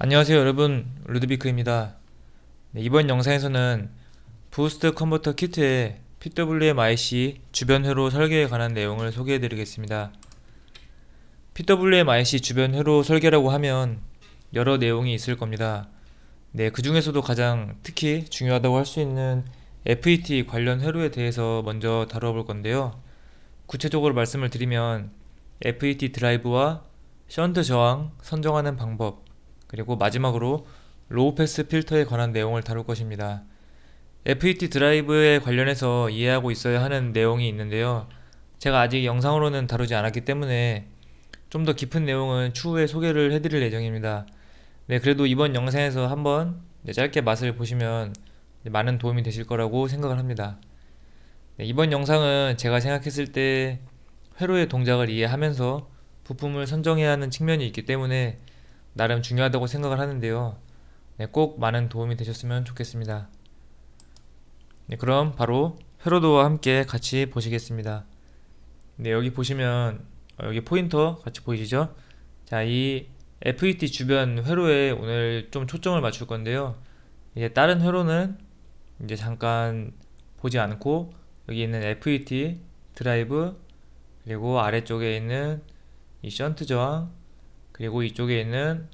안녕하세요 여러분, 루드비크입니다. 네, 이번 영상에서는 부스트 컨버터 키트의 PWM-IC 주변 회로 설계에 관한 내용을 소개해 드리겠습니다. PWM-IC 주변 회로 설계라고 하면 여러 내용이 있을 겁니다. 네, 그 중에서도 가장 특히 중요하다고 할 수 있는 FET 관련 회로에 대해서 먼저 다뤄볼 건데요. 구체적으로 말씀을 드리면 FET 드라이브와 션트 저항 선정하는 방법, 그리고 마지막으로 로우 패스 필터에 관한 내용을 다룰 것입니다. FET 드라이브에 관련해서 이해하고 있어야 하는 내용이 있는데요. 제가 아직 영상으로는 다루지 않았기 때문에 좀 더 깊은 내용은 추후에 소개를 해드릴 예정입니다. 네, 그래도 이번 영상에서 한번 짧게 맛을 보시면 많은 도움이 되실 거라고 생각을 합니다. 네, 이번 영상은 제가 생각했을 때 회로의 동작을 이해하면서 부품을 선정해야 하는 측면이 있기 때문에 나름 중요하다고 생각을 하는데요. 네, 꼭 많은 도움이 되셨으면 좋겠습니다. 네, 그럼 바로 회로도와 함께 같이 보시겠습니다. 네, 여기 보시면 여기 포인터 같이 보이시죠? 자, 이 FET 주변 회로에 오늘 좀 초점을 맞출 건데요. 이제 다른 회로는 이제 잠깐 보지 않고 여기 있는 FET 드라이브, 그리고 아래쪽에 있는 이 션트 저항, 그리고 이쪽에 있는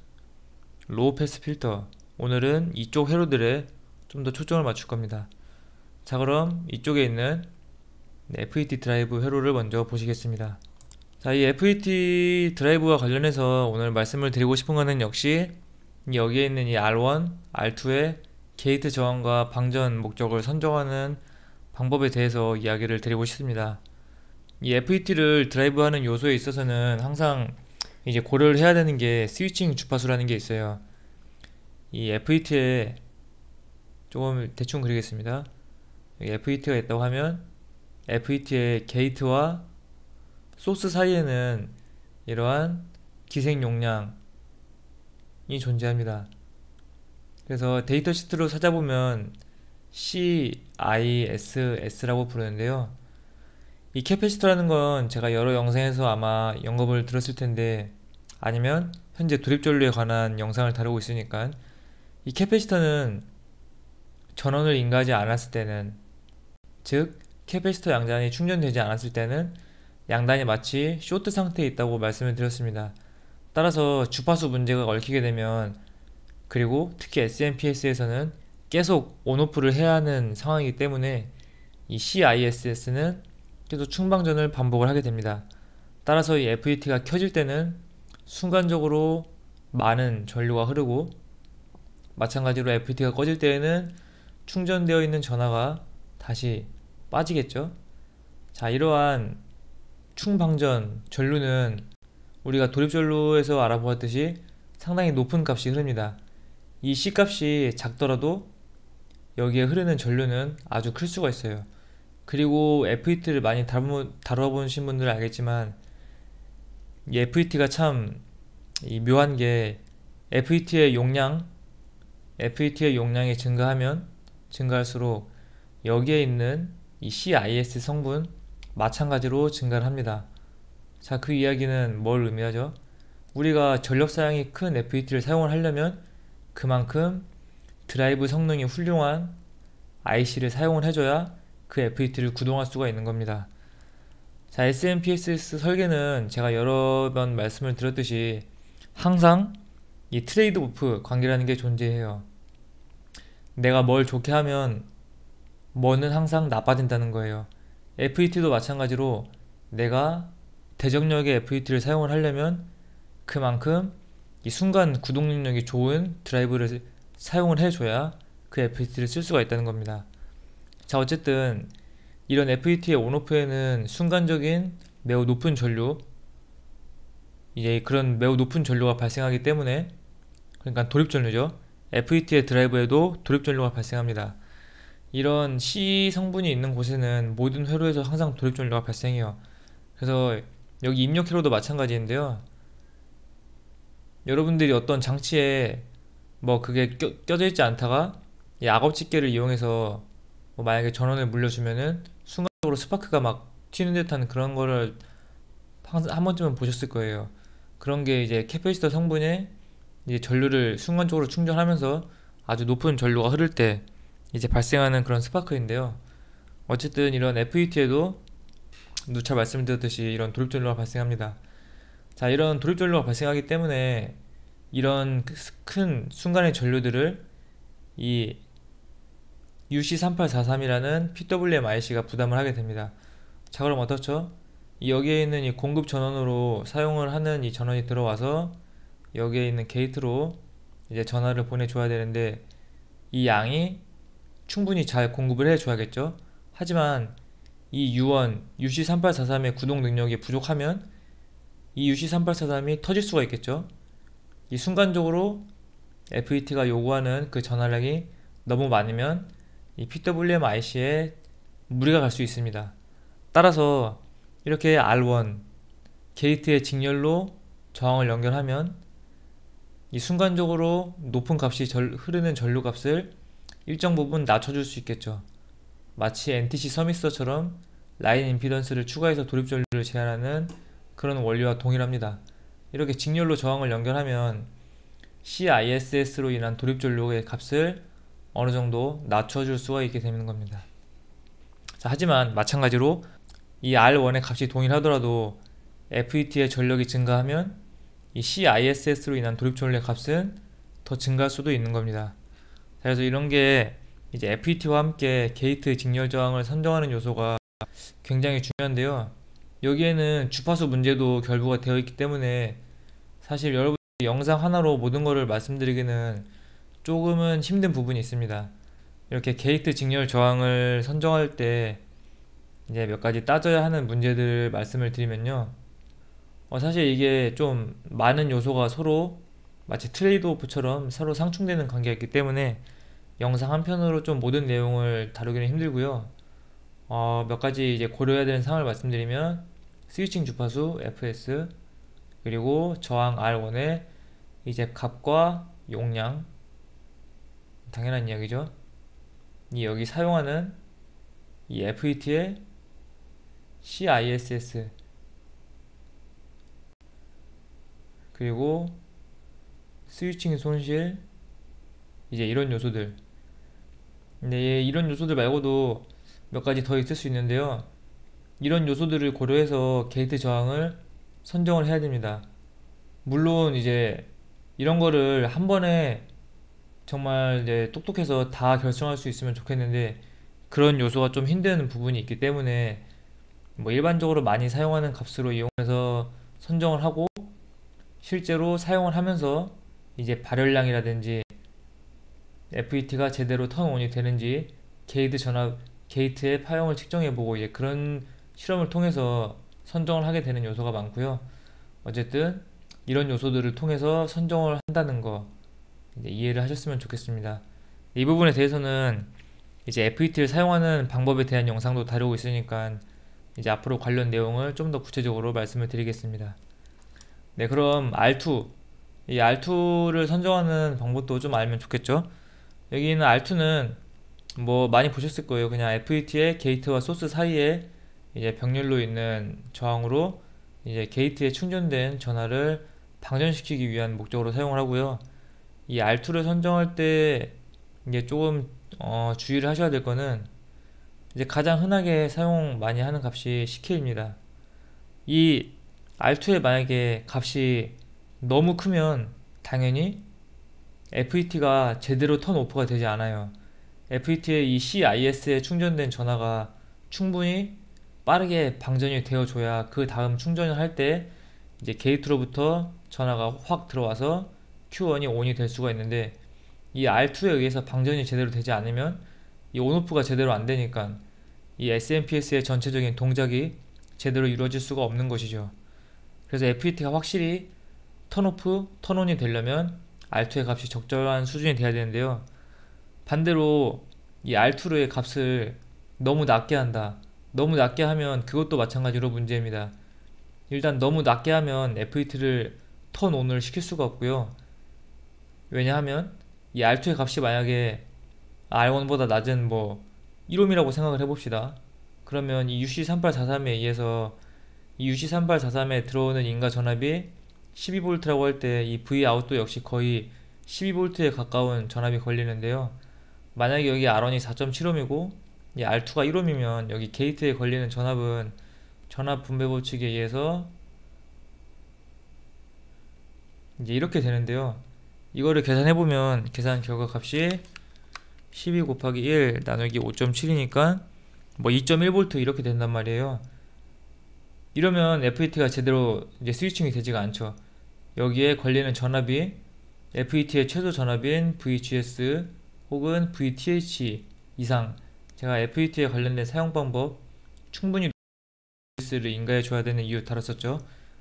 로우 패스 필터, 오늘은 이쪽 회로들에 좀 더 초점을 맞출 겁니다. 자, 그럼 이쪽에 있는 FET 드라이브 회로를 먼저 보시겠습니다. 자, 이 FET 드라이브와 관련해서 오늘 말씀을 드리고 싶은 것은 역시 여기에 있는 이 R1, R2의 게이트 저항과 방전 목적을 선정하는 방법에 대해서 이야기를 드리고 싶습니다. 이 FET를 드라이브하는 요소에 있어서는 항상 이제 고려를 해야 되는 게 스위칭 주파수라는 게 있어요. 이 FET에 조금 대충 그리겠습니다. 여기 FET가 있다고 하면 FET의 게이트와 소스 사이에는 이러한 기생 용량이 존재합니다. 그래서 데이터 시트로 찾아보면 CISS라고 부르는데요. 이 캐패시터라는 건 제가 여러 영상에서 아마 언급을 들었을 텐데, 아니면 현재 도립전류에 관한 영상을 다루고 있으니까, 이 캐패시터는 전원을 인가하지 않았을 때는, 즉 캐패시터 양단이 충전되지 않았을 때는 양단이 마치 쇼트 상태에 있다고 말씀을 드렸습니다. 따라서 주파수 문제가 얽히게 되면, 그리고 특히 SMPS에서는 계속 온오프를 해야 하는 상황이기 때문에 이 CISS는 계속 충방전을 반복을 하게 됩니다. 따라서 이 FET가 켜질 때는 순간적으로 많은 전류가 흐르고, 마찬가지로 FET가 꺼질 때에는 충전되어 있는 전하가 다시 빠지겠죠. 자, 이러한 충방전 전류는 우리가 도립전류에서 알아보았듯이 상당히 높은 값이 흐릅니다. 이 C값이 작더라도 여기에 흐르는 전류는 아주 클 수가 있어요. 그리고 FET를 많이 다뤄보신 분들은 알겠지만, 이 FET가 참 묘한 게, FET의 용량, FET의 용량이 증가하면 증가할수록 여기에 있는 이 CIS 성분 마찬가지로 증가를 합니다. 자, 그 이야기는 뭘 의미하죠? 우리가 전력 사양이 큰 FET를 사용을 하려면 그만큼 드라이브 성능이 훌륭한 IC를 사용을 해줘야 그 FET를 구동할 수가 있는 겁니다. 자, SMPSS 설계는 제가 여러 번 말씀을 드렸듯이 항상 이 트레이드 오프 관계라는 게 존재해요. 내가 뭘 좋게 하면 뭐는 항상 나빠진다는 거예요. FET도 마찬가지로 내가 대적력의 FET를 사용을 하려면 그만큼 이 순간 구동 능력이 좋은 드라이브를 사용을 해줘야 그 FET를 쓸 수가 있다는 겁니다. 자, 어쨌든 이런 FET의 온오프에는 순간적인 매우 높은 전류, 이제 그런 매우 높은 전류가 발생하기 때문에, 그러니까 도립전류죠. FET의 드라이브에도 도립전류가 발생합니다. 이런 C 성분이 있는 곳에는 모든 회로에서 항상 도립전류가 발생해요. 그래서 여기 입력 회로도 마찬가지인데요. 여러분들이 어떤 장치에 뭐 그게 껴져 있지 않다가 이 악업 집게를 이용해서 뭐 만약에 전원을 물려주면은 순간적으로 스파크가 막 튀는 듯한 그런 거를 한 번쯤은 보셨을 거예요. 그런 게 이제 캐패시터 성분에 이제 전류를 순간적으로 충전하면서 아주 높은 전류가 흐를 때 이제 발생하는 그런 스파크인데요. 어쨌든 이런 FET에도 누차 말씀드렸듯이 이런 도립전류가 발생합니다. 자, 이런 도립전류가 발생하기 때문에 이런 큰 순간의 전류들을 이 UC3843이라는 PWM-IC가 부담을 하게 됩니다. 자, 그럼 어떻죠? 여기에 있는 이 공급 전원으로 사용을 하는 이 전원이 들어와서 여기에 있는 게이트로 이제 전화를 보내줘야 되는데 이 양이 충분히 잘 공급을 해줘야겠죠. 하지만 이 U1, UC3843의 구동 능력이 부족하면 이 UC3843이 터질 수가 있겠죠. 이 순간적으로 FET가 요구하는 그 전화량이 너무 많으면 이 PWM IC에 무리가 갈 수 있습니다. 따라서 이렇게 R1 게이트의 직렬로 저항을 연결하면 이 순간적으로 높은 값이 흐르는 전류 값을 일정 부분 낮춰줄 수 있겠죠. 마치 NTC 서미스터처럼 라인 임피던스를 추가해서 도립 전류를 제한하는 그런 원리와 동일합니다. 이렇게 직렬로 저항을 연결하면 CISS로 인한 도립 전류의 값을 어느 정도 낮춰줄 수가 있게 되는 겁니다. 자, 하지만 마찬가지로 이 R1의 값이 동일하더라도 FET의 전력이 증가하면 이 CISS로 인한 도립 전류의 값은 더 증가할 수도 있는 겁니다. 그래서 이런 게 이제 FET와 함께 게이트 직렬 저항을 선정하는 요소가 굉장히 중요한데요. 여기에는 주파수 문제도 결부가 되어 있기 때문에 사실 여러분이 영상 하나로 모든 거를 말씀드리기는 조금은 힘든 부분이 있습니다. 이렇게 게이트 직렬 저항을 선정할 때 이제 몇 가지 따져야 하는 문제들 말씀을 드리면요. 사실 이게 좀 많은 요소가 서로 마치 트레이드 오프처럼 서로 상충되는 관계가 있기 때문에 영상 한 편으로 좀 모든 내용을 다루기는 힘들고요. 몇 가지 이제 고려해야 되는 사항을 말씀드리면 스위칭 주파수 FS 그리고 저항 R1의 이제 값과 용량, 당연한 이야기죠. 여기 사용하는 이 FET의 CISS 그리고 스위칭 손실, 이제 이런 요소들. 근데 이런 요소들 말고도 몇 가지 더 있을 수 있는데요. 이런 요소들을 고려해서 게이트 저항을 선정을 해야 됩니다. 물론 이제 이런 거를 한 번에 정말 이제 똑똑해서 다 결정할 수 있으면 좋겠는데 그런 요소가 좀 힘든 부분이 있기 때문에 뭐 일반적으로 많이 사용하는 값으로 이용해서 선정을 하고 실제로 사용을 하면서 이제 발열량이라든지 FET가 제대로 턴온이 되는지 게이트의 파형을 측정해보고 이제 그런 실험을 통해서 선정을 하게 되는 요소가 많고요. 어쨌든 이런 요소들을 통해서 선정을 한다는 거 이제 이해를 하셨으면 좋겠습니다. 이 부분에 대해서는 이제 FET를 사용하는 방법에 대한 영상도 다루고 있으니까 이제 앞으로 관련 내용을 좀 더 구체적으로 말씀을 드리겠습니다. 네, 그럼 R2 이 R2를 선정하는 방법도 좀 알면 좋겠죠. 여기 있는 R2는 뭐 많이 보셨을 거예요. 그냥 FET의 게이트와 소스 사이에 이제 병렬로 있는 저항으로 이제 게이트에 충전된 전하를 방전시키기 위한 목적으로 사용을 하고요. 이 R2를 선정할 때 이제 조금 주의를 하셔야 될 거는 이제 가장 흔하게 사용 많이 하는 값이 CK입니다. 이 R2에 만약에 값이 너무 크면 당연히 FET가 제대로 턴 오프가 되지 않아요. FET의 이 CIS에 충전된 전하가 충분히 빠르게 방전이 되어줘야 그 다음 충전을 할 때 이제 게이트로부터 전하가 확 들어와서 Q1이 온이 될 수가 있는데 이 R2에 의해서 방전이 제대로 되지 않으면 이 온오프가 제대로 안 되니까 이 SMPS의 전체적인 동작이 제대로 이루어질 수가 없는 것이죠. 그래서 FET가 확실히 턴오프, 턴온이 되려면 R2의 값이 적절한 수준이 돼야 되는데요. 반대로 이 R2의 값을 너무 낮게 한다. 너무 낮게 하면 그것도 마찬가지로 문제입니다. 일단 너무 낮게 하면 FET를 턴온을 시킬 수가 없고요. 왜냐하면 이 R2의 값이 만약에 R1보다 낮은 뭐 1옴이라고 생각을 해봅시다. 그러면 이 UC3843에 의해서 이 UC3843에 들어오는 인가 전압이 12V라고 할 때 이 Vout도 역시 거의 12V에 가까운 전압이 걸리는데요. 만약에 여기 R1이 4.7ohm이고 이 R2가 1ohm이면 여기 게이트에 걸리는 전압은 전압 분배 법칙에 의해서 이제 이렇게 되는데요. 이거를 계산해보면 계산 결과 값이 12 곱하기 1 나누기 5.7이니까 뭐 2.1V 이렇게 된단 말이에요. 이러면 FET가 제대로 이제 스위칭이 되지가 않죠. 여기에 걸리는 전압이 FET의 최소 전압인 VGS 혹은 VTH 이상, 제가 FET에 관련된 사용 방법 충분히 VGS를 인가해 줘야 되는 이유 다뤘었죠.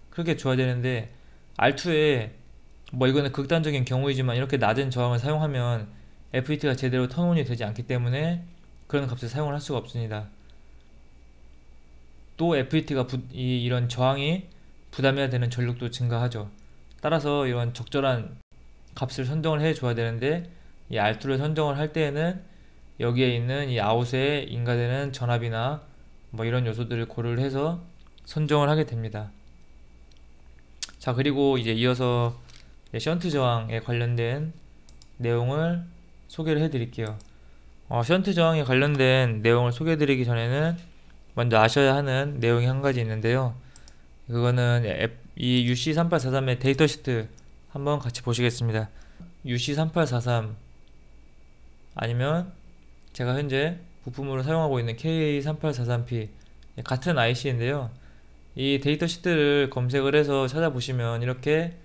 그렇게 줘야 되는데 R2에 뭐 이거는 극단적인 경우이지만 이렇게 낮은 저항을 사용하면 FET가 제대로 턴온이 되지 않기 때문에 그런 값을 사용을 할 수가 없습니다. 또 FET가 이런 저항이 부담해야 되는 전력도 증가하죠. 따라서 이런 적절한 값을 선정을 해 줘야 되는데 이 R2를 선정을 할 때에는 여기에 있는 이 아웃에 인가되는 전압이나 뭐 이런 요소들을 고려를 해서 선정을 하게 됩니다. 자, 그리고 이제 이어서 션트 저항에 관련된 내용을 소개를 해 드릴게요. 션트 저항에 관련된 내용을 소개해 드리기 전에는 먼저 아셔야 하는 내용이 한 가지 있는데요. 그거는 이 UC3843의 데이터 시트 한번 같이 보시겠습니다. UC3843 아니면 제가 현재 부품으로 사용하고 있는 KA3843P 같은 IC인데요. 이 데이터 시트를 검색을 해서 찾아보시면 이렇게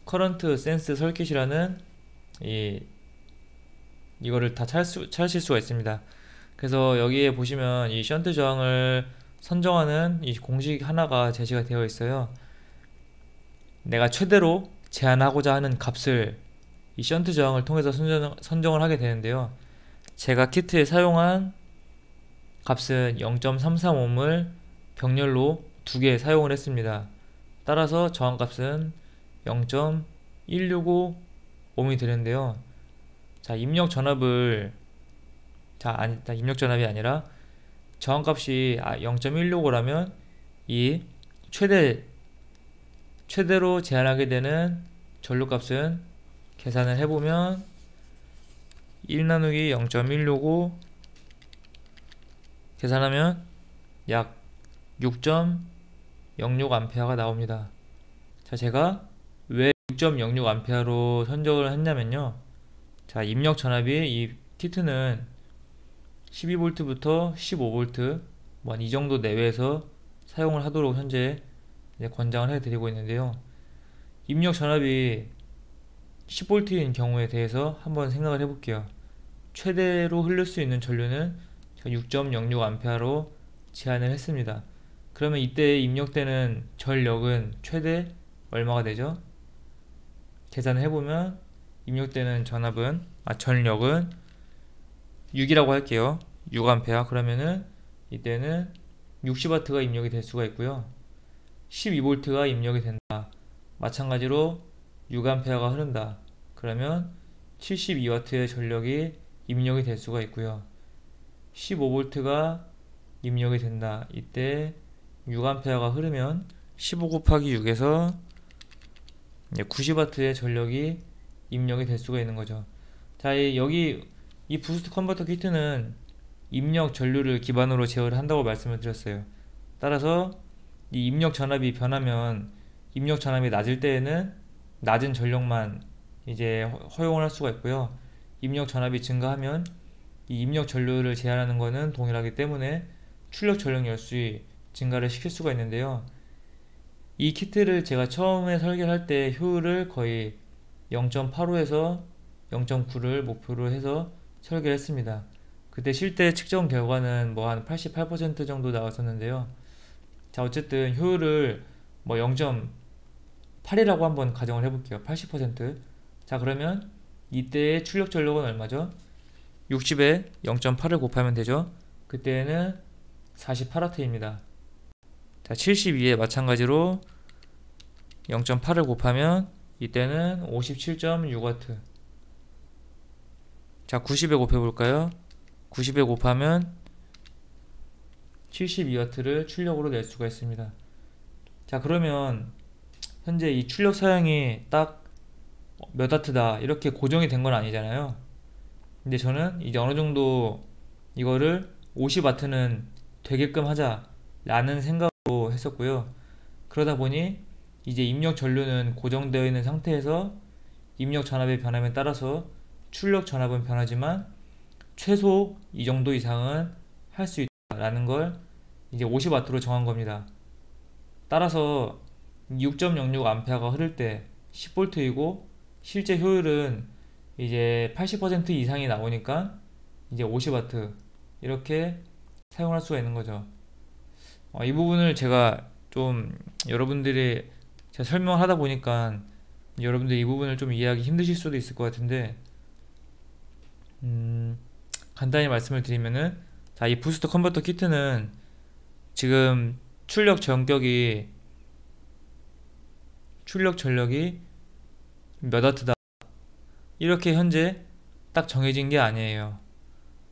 커런트 센스 설킷이라는 이거를 다 찾으실 수가 있습니다. 그래서 여기에 보시면 이 션트 저항을 선정하는 이 공식 하나가 제시가 되어 있어요. 내가 최대로 제한하고자 하는 값을 이 션트 저항을 통해서 선정을 하게 되는데요. 제가 키트에 사용한 값은 0.33ohm을 병렬로 2개 사용을 했습니다. 따라서 저항값은 0.165ohm이 되는데요. 자, 입력 전압이 아니라 저항값이 0.165라면 이 최대로 제한하게 되는 전류값은 계산을 해보면 1 나누기 0.165 계산하면 약 6.06A가 나옵니다. 자, 제가 왜 6.06A로 선정을 했냐면요. 자, 입력 전압이 이 키트는 12V부터 15V 뭐 이 정도 내외에서 사용을 하도록 현재 권장을 해드리고 있는데요. 입력 전압이 10V인 경우에 대해서 한번 생각을 해볼게요. 최대로 흐를 수 있는 전류는 6.06A로 제한을 했습니다. 그러면 이때 입력되는 전력은 최대 얼마가 되죠? 계산을 해보면 입력되는 전력은 6이라고 할게요. 6A. 그러면은 이때는 60W가 입력이 될 수가 있고요. 12V가 입력이 된다. 마찬가지로 6A가 흐른다. 그러면 72W의 전력이 입력이 될 수가 있고요. 15V가 입력이 된다. 이때 6A가 흐르면 15 곱하기 6에서 90W의 전력이 입력이 될 수가 있는 거죠. 자, 여기 이 부스트 컨버터 키트는 입력 전류를 기반으로 제어를 한다고 말씀을 드렸어요. 따라서 이 입력 전압이 변하면 입력 전압이 낮을 때에는 낮은 전력만 이제 허용을 할 수가 있고요. 입력 전압이 증가하면 이 입력 전류를 제한하는 것은 동일하기 때문에 출력 전력 열수위 증가를 시킬 수가 있는데요. 이 키트를 제가 처음에 설계를 할 때 효율을 거의 0.85에서 0.9를 목표로 해서 설계를 했습니다. 그때 실제 측정 결과는 뭐 한 88% 정도 나왔었는데요. 자, 어쨌든 효율을 뭐 0.8이라고 한번 가정을 해볼게요. 80%. 자, 그러면 이때의 출력 전력은 얼마죠? 60에 0.8을 곱하면 되죠. 그때는 48W입니다. 자, 72에 마찬가지로 0.8을 곱하면 이때는 57.6W. 자, 90에 곱해볼까요? 90에 곱하면 72W를 출력으로 낼 수가 있습니다. 자, 그러면 현재 이 출력 사양이 딱 몇 와트다 이렇게 고정이 된 건 아니잖아요. 근데 저는 이제 어느 정도 이거를 50와트는 되게끔 하자라는 생각으로 했었고요. 그러다 보니 이제 입력 전류는 고정되어 있는 상태에서 입력 전압의 변함에 따라서 출력 전압은 변하지만 최소 이 정도 이상은 할 수 있다라는 걸 이제 50와트로 정한 겁니다. 따라서 6.06A가 흐를 때 10V이고 실제 효율은 이제 80% 이상이 나오니까 이제 50와트 이렇게 사용할 수가 있는 거죠. 이 부분을 제가 좀 여러분들이 제가 설명을 하다 보니까 여러분들이 이 부분을 좀 이해하기 힘드실 수도 있을 것 같은데 간단히 말씀을 드리면은 자, 이 부스트 컨버터 키트는 지금 출력 전력이 몇 와트다 이렇게 현재 딱 정해진 게 아니에요.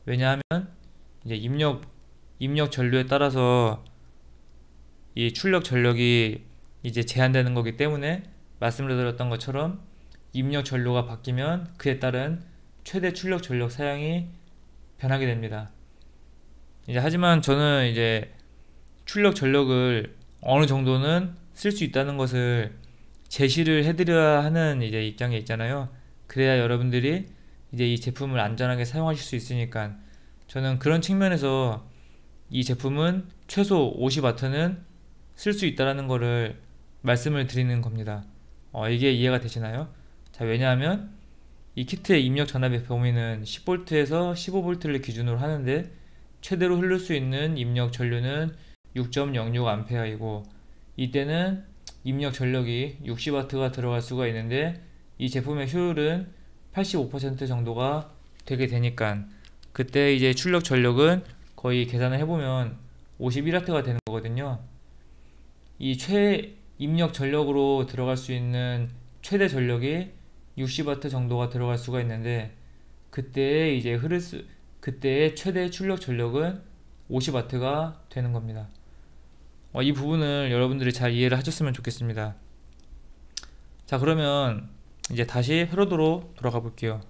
왜냐하면 이제 입력 전류에 따라서 이 출력 전력이 이제 제한되는 거기 때문에 말씀을 드렸던 것처럼 입력 전류가 바뀌면 그에 따른 최대 출력 전력 사양이 변하게 됩니다. 이제 하지만 저는 이제 출력 전력을 어느 정도는 쓸 수 있다는 것을 제시를 해드려야 하는 이제 입장에 있잖아요. 그래야 여러분들이 이제 이 제품을 안전하게 사용하실 수 있으니까 저는 그런 측면에서 이 제품은 최소 50와트는 쓸 수 있다라는 거를 말씀을 드리는 겁니다. 이게 이해가 되시나요? 자, 왜냐하면 이 키트의 입력 전압의 범위는 10V에서 15V를 기준으로 하는데 최대로 흐를 수 있는 입력 전류는 6.06A이고 이때는 입력 전력이 60W가 들어갈 수가 있는데 이 제품의 효율은 85% 정도가 되게 되니까 그때 이제 출력 전력은 거의 계산을 해보면 51W가 되는 거거든요. 이 입력 전력으로 들어갈 수 있는 최대 전력이 60W 정도가 들어갈 수가 있는데 그때의 최대 출력 전력은 50W가 되는 겁니다. 이 부분을 여러분들이 잘 이해를 하셨으면 좋겠습니다. 자, 그러면 이제 다시 회로도로 돌아가 볼게요.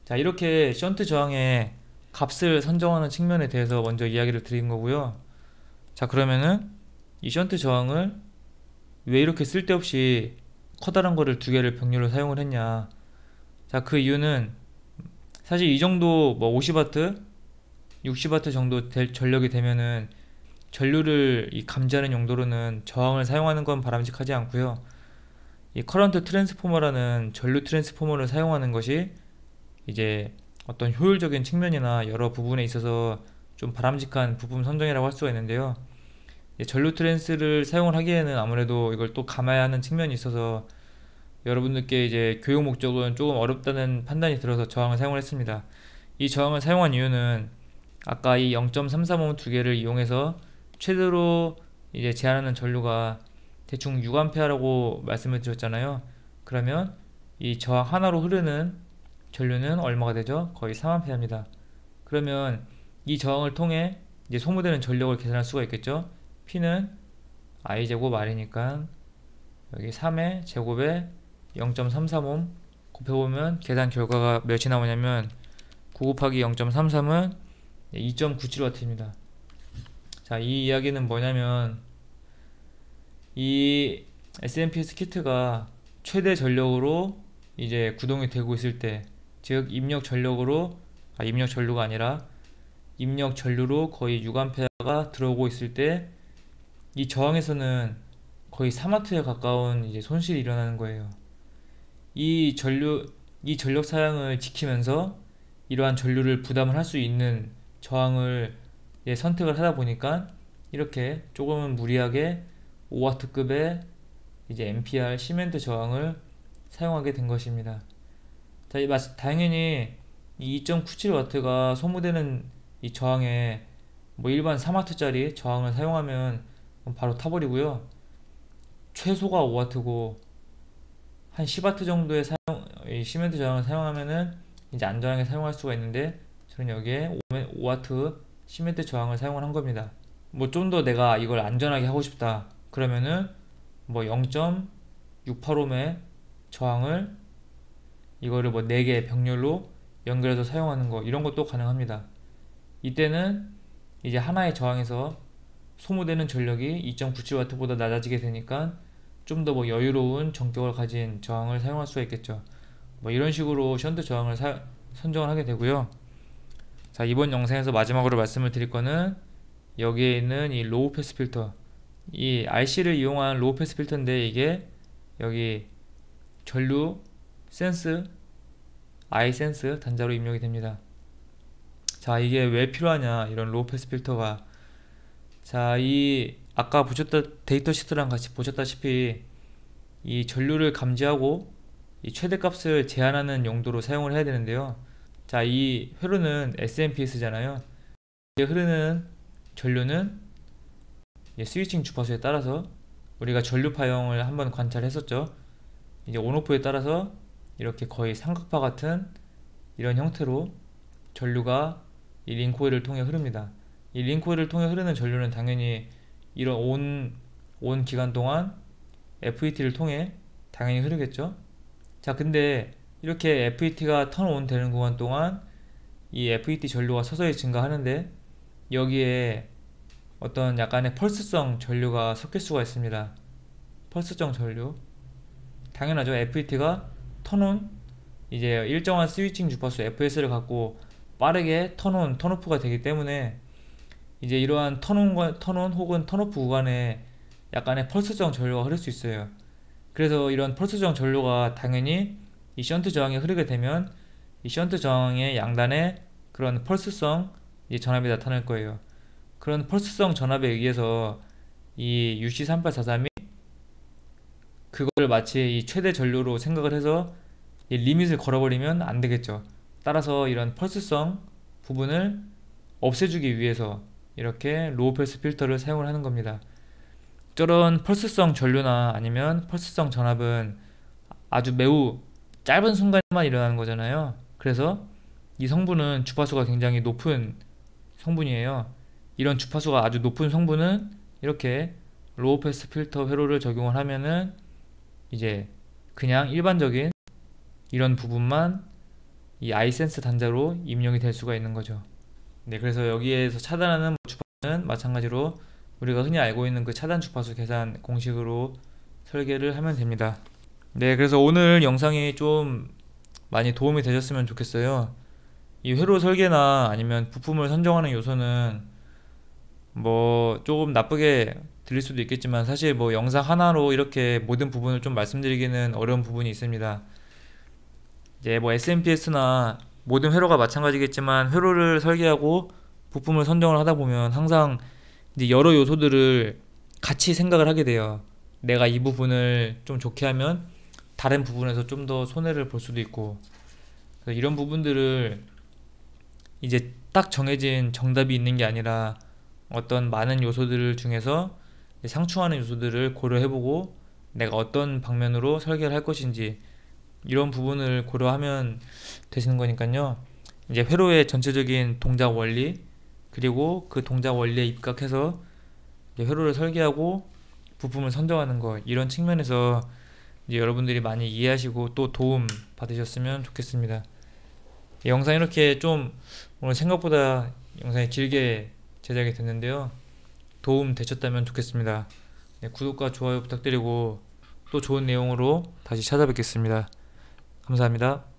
자, 이렇게 션트 저항의 값을 선정하는 측면에 대해서 먼저 이야기를 드린 거고요. 자, 그러면은 이 션트 저항을 왜 이렇게 쓸데없이 커다란 거를 두 개를 병렬로 사용을 했냐. 자, 그 이유는 사실 이 정도 뭐 50W, 60W 정도 될 전력이 되면은 전류를 감지하는 용도로는 저항을 사용하는 건 바람직하지 않고요. 이 커런트 트랜스포머라는 전류 트랜스포머를 사용하는 것이 이제 어떤 효율적인 측면이나 여러 부분에 있어서 좀 바람직한 부품 선정이라고 할 수가 있는데요. 전류 트랜스를 사용을 하기에는 아무래도 이걸 또 감아야 하는 측면이 있어서 여러분들께 이제 교육 목적은 조금 어렵다는 판단이 들어서 저항을 사용을 했습니다. 이 저항을 사용한 이유는 아까 이 0.335 두 개를 이용해서 최대로 이제 제한하는 전류가 대충 6A라고 말씀을 드렸잖아요. 그러면 이 저항 하나로 흐르는 전류는 얼마가 되죠? 거의 3A입니다. 그러면 이 저항을 통해 이제 소모되는 전력을 계산할 수가 있겠죠? P는 I제곱 R이니까 여기 3의 제곱에 0.335 곱해보면 계산 결과가 몇이 나오냐면 9 곱하기 0.33은 2.97W입니다. 자, 이 이야기는 뭐냐면 이 SMPS 키트가 최대 전력으로 이제 구동이 되고 있을 때, 즉 입력 전류가 아니라 입력 전류로 거의 6A가 들어오고 있을 때 이 저항에서는 거의 3W에 가까운 이제 손실이 일어나는 거예요. 이 전력 사양을 지키면서 이러한 전류를 부담을 할 수 있는 저항을 선택을 하다 보니까 이렇게 조금은 무리하게 5W급의 이제 NPR 시멘트 저항을 사용하게 된 것입니다. 자, 당연히 이 2.97W가 소모되는 이 저항에 뭐 일반 3W짜리 저항을 사용하면 바로 타버리고요. 최소가 5W고 한 10W 정도의 이 시멘트 저항을 사용하면은 이제 안전하게 사용할 수가 있는데 저는 여기에 5W 시멘트 저항을 사용을 한 겁니다. 뭐 좀 더 내가 이걸 안전하게 하고 싶다 그러면은 뭐 685매 저항을 이거를 뭐 4개 병렬로 연결해서 사용하는 거 이런 것도 가능합니다. 이때는 이제 하나의 저항에서 소모되는 전력이 2.97W보다 낮아지게 되니까 좀 더 뭐 여유로운 전격을 가진 저항을 사용할 수가 있겠죠. 뭐 이런 식으로 션트 저항을 선정을 하게 되고요. 자, 이번 영상에서 마지막으로 말씀을 드릴 거는 여기에 있는 이 로우 패스 필터, 이 RC를 이용한 로우 패스 필터인데 이게 여기 전류 센스, I 센스 단자로 입력이 됩니다. 자, 이게 왜 필요하냐, 이런 로우 패스 필터가. 자, 이 아까 보셨다 데이터 시트랑 같이 보셨다시피 이 전류를 감지하고 이 최대값을 제한하는 용도로 사용을 해야 되는데요. 자, 이 회로는 SMPS잖아요. 이게 흐르는 전류는 스위칭 주파수에 따라서 우리가 전류 파형을 한번 관찰했었죠. 이제 온오프에 따라서 이렇게 거의 삼각파 같은 이런 형태로 전류가 이 링코일을 통해 흐릅니다. 이 링코일을 통해 흐르는 전류는 당연히 이런 온 기간 동안 FET를 통해 당연히 흐르겠죠. 자, 근데 이렇게 FET가 턴온 되는 구간 동안 이 FET 전류가 서서히 증가하는데 여기에 어떤 약간의 펄스성 전류가 섞일 수가 있습니다. 펄스성 전류, 당연하죠. FET가 턴온, 이제 일정한 스위칭 주파수 FS를 갖고 빠르게 턴온, 턴오프가 되기 때문에 이제 이러한 턴온 혹은 턴오프 구간에 약간의 펄스성 전류가 흐를 수 있어요. 그래서 이런 펄스성 전류가 당연히 이 션트 저항에 흐르게 되면 이 션트 저항의 양단에 그런 펄스성 전압이 나타날 거예요. 그런 펄스성 전압에 의해서 이 UC3843이 그걸 마치 이 최대 전류로 생각을 해서 이 리밋을 걸어버리면 안 되겠죠. 따라서 이런 펄스성 부분을 없애주기 위해서 이렇게 로우 패스 필터를 사용을 하는 겁니다. 저런 펄스성 전류나 아니면 펄스성 전압은 아주 매우 짧은 순간에만 일어나는 거잖아요. 그래서 이 성분은 주파수가 굉장히 높은 성분이에요. 이런 주파수가 아주 높은 성분은 이렇게 로우 패스 필터 회로를 적용을 하면은 이제 그냥 일반적인 이런 부분만 이 아이센스 단자로 입력이 될 수가 있는 거죠. 네, 그래서 여기에서 차단하는 주파수는 마찬가지로 우리가 흔히 알고 있는 그 차단 주파수 계산 공식으로 설계를 하면 됩니다. 네, 그래서 오늘 영상이 좀 많이 도움이 되셨으면 좋겠어요. 이 회로 설계나 아니면 부품을 선정하는 요소는 뭐 조금 나쁘게 들릴 수도 있겠지만 사실 뭐 영상 하나로 이렇게 모든 부분을 좀 말씀드리기는 어려운 부분이 있습니다. 이제 뭐 SMPS나 모든 회로가 마찬가지겠지만 회로를 설계하고 부품을 선정을 하다 보면 항상 이제 여러 요소들을 같이 생각을 하게 돼요. 내가 이 부분을 좀 좋게 하면 다른 부분에서 좀 더 손해를 볼 수도 있고, 그래서 이런 부분들을 이제 딱 정해진 정답이 있는 게 아니라 어떤 많은 요소들 중에서 상충하는 요소들을 고려해보고 내가 어떤 방면으로 설계를 할 것인지 이런 부분을 고려하면 되시는 거니까요. 이제 회로의 전체적인 동작 원리, 그리고 그 동작 원리에 입각해서 이제 회로를 설계하고 부품을 선정하는 거, 이런 측면에서 이제 여러분들이 많이 이해하시고 또 도움 받으셨으면 좋겠습니다. 영상 이렇게 좀 오늘 생각보다 영상이 길게 제작이 됐는데요. 도움 되셨다면 좋겠습니다. 네, 구독과 좋아요 부탁드리고 또 좋은 내용으로 다시 찾아뵙겠습니다. 감사합니다.